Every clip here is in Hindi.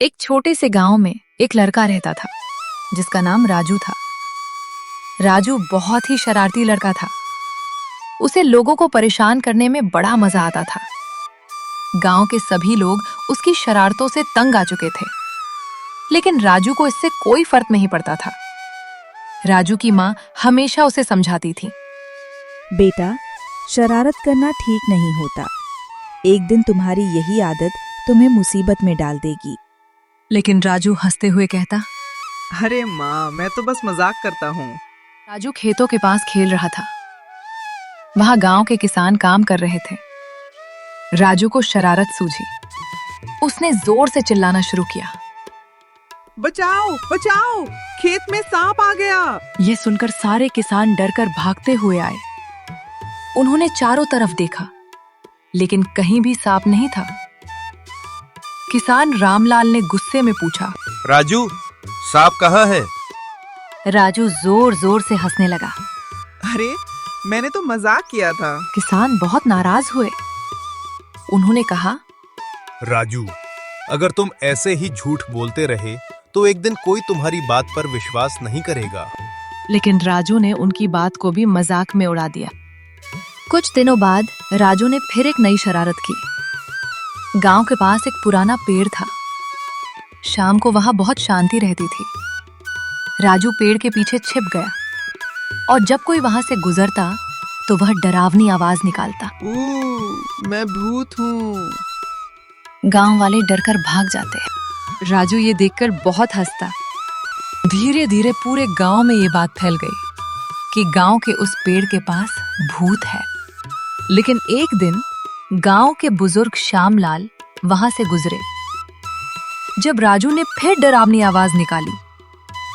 एक छोटे से गांव में एक लड़का रहता था जिसका नाम राजू था। राजू बहुत ही शरारती लड़का था। उसे लोगों को परेशान करने में बड़ा मजा आता था। गांव के सभी लोग उसकी शरारतों से तंग आ चुके थे, लेकिन राजू को इससे कोई फर्क नहीं पड़ता था। राजू की माँ हमेशा उसे समझाती थी, बेटा, शरारत करना ठीक नहीं होता। एक दिन तुम्हारी यही आदत तुम्हें मुसीबत में डाल देगी। लेकिन राजू हंसते हुए कहता। अरे माँ, मैं तो बस मजाक करता हूँ। राजू खेतों के पास खेल रहा था। वहां गांव के किसान काम कर रहे थे। राजू को शरारत सूझी। उसने जोर से चिल्लाना शुरू किया, बचाओ बचाओ, खेत में सांप आ गया। यह सुनकर सारे किसान डरकर भागते हुए आए। उन्होंने चारों तरफ देखा, लेकिन कहीं भी सांप नहीं था। किसान रामलाल ने गुस्से में पूछा, राजू, सांप कहाँ है? राजू जोर जोर से हंसने लगा। अरे, मैंने तो मजाक किया था। किसान बहुत नाराज हुए। उन्होंने कहा, राजू, अगर तुम ऐसे ही झूठ बोलते रहे तो एक दिन कोई तुम्हारी बात पर विश्वास नहीं करेगा। लेकिन राजू ने उनकी बात को भी मजाक में उड़ा दिया। कुछ दिनों बाद राजू ने फिर एक नई शरारत की। गांव के पास एक पुराना पेड़ था। शाम को वहां बहुत शांति रहती थी। राजू पेड़ के पीछे छिप गया, और जब कोई वहां से गुजरता तो वह डरावनी आवाज निकालता। मैं भूत हूँ। गांव वाले डरकर भाग जाते। राजू ये देखकर बहुत हंसता। धीरे धीरे पूरे गांव में ये बात फैल गई कि गांव के उस पेड़ के पास भूत है। लेकिन एक दिन गांव के बुजुर्ग श्यामलाल वहां से गुजरे। जब राजू ने फिर डरावनी आवाज निकाली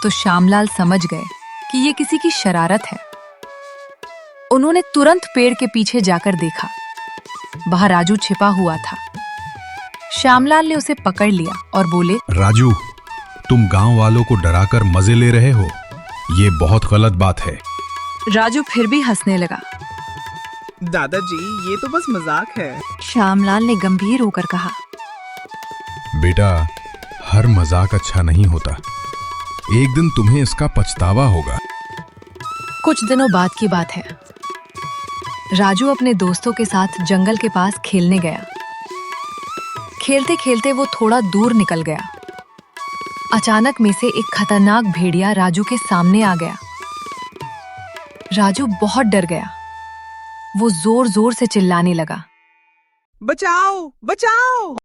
तो श्यामलाल समझ गए कि ये किसी की शरारत है। उन्होंने तुरंत पेड़ के पीछे जाकर देखा। वहां राजू छिपा हुआ था। श्यामलाल ने उसे पकड़ लिया और बोले, राजू, तुम गांव वालों को डराकर मजे ले रहे हो। ये बहुत गलत बात है। राजू फिर भी हंसने लगा। दादाजी, ये तो बस मजाक है। श्यामलाल ने गंभीर होकर कहा, बेटा, हर मजाक अच्छा नहीं होता। एक दिन तुम्हें इसका पछतावा होगा। कुछ दिनों बाद की बात है। राजू अपने दोस्तों के साथ जंगल के पास खेलने गया। खेलते खेलते वो थोड़ा दूर निकल गया। अचानक में से एक खतरनाक भेड़िया राजू के सामने आ गया। राजू बहुत डर गया। वो जोर जोर से चिल्लाने लगा, बचाओ बचाओ।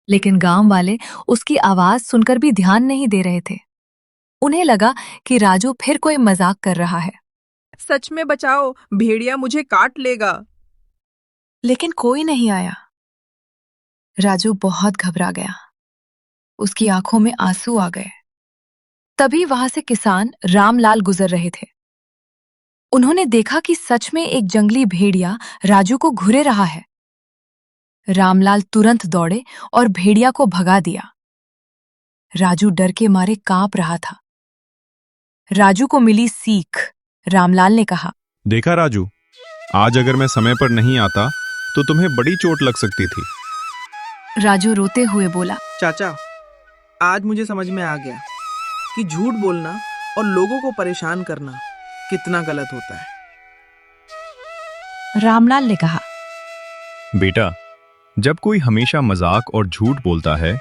लेकिन गांव वाले उसकी आवाज सुनकर भी ध्यान नहीं दे रहे थे। उन्हें लगा कि राजू फिर कोई मजाक कर रहा है। सच में बचाओ, भेड़िया मुझे काट लेगा। लेकिन कोई नहीं आया। राजू बहुत घबरा गया। उसकी आंखों में आंसू आ गए। तभी वहां से किसान रामलाल गुजर रहे थे। उन्होंने देखा कि सच में एक जंगली भेड़िया राजू को घुरे रहा है। रामलाल तुरंत दौड़े और भेड़िया को भगा दिया। राजू डर के मारे कांप रहा था। राजू को मिली सीख। रामलाल ने कहा, देखा राजू, आज अगर मैं समय पर नहीं आता तो तुम्हें बड़ी चोट लग सकती थी। राजू रोते हुए बोला, चाचा, आज मुझे समझ में आ गया कि झूठ बोलना और लोगों को परेशान करना कितना गलत होता है। रामलाल ने कहा, बेटा, जब कोई हमेशा मजाक और झूठ बोलता है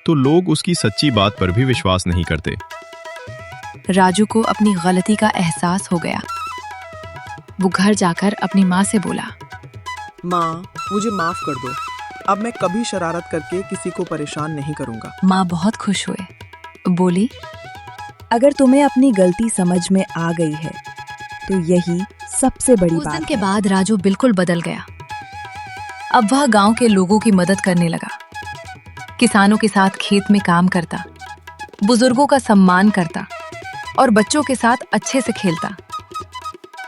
तो लोग उसकी सच्ची बात पर भी विश्वास नहीं करते। राजू को अपनी गलती का एहसास हो गया। वो घर जाकर अपनी माँ से बोला, माँ, मुझे माफ कर दो। अब मैं कभी शरारत करके किसी को परेशान नहीं करूंगा। माँ बहुत खुश हुए। बोली, अगर तुम्हें अपनी गलती समझ में आ गई है तो यही सबसे बड़ी उस बात दिन के है। बाद राजू बिल्कुल बदल गया। अब वह गांव के लोगों की मदद करने लगा। किसानों के साथ खेत में काम करता, बुजुर्गों का सम्मान करता और बच्चों के साथ अच्छे से खेलता।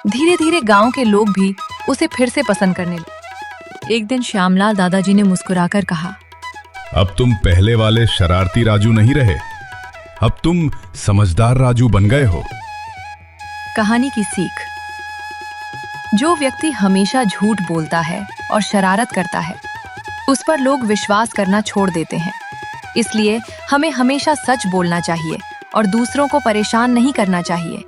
धीरे धीरे गांव के लोग भी उसे फिर से पसंद करने लगे। एक दिन श्यामलाल दादाजी ने मुस्कुराकर कहा, अब तुम पहले वाले शरारती राजू नहीं रहे। अब तुम समझदार राजू बन गए हो। कहानी की सीख। जो व्यक्ति हमेशा झूठ बोलता है और शरारत करता है, उस पर लोग विश्वास करना छोड़ देते हैं। इसलिए हमें हमेशा सच बोलना चाहिए और दूसरों को परेशान नहीं करना चाहिए।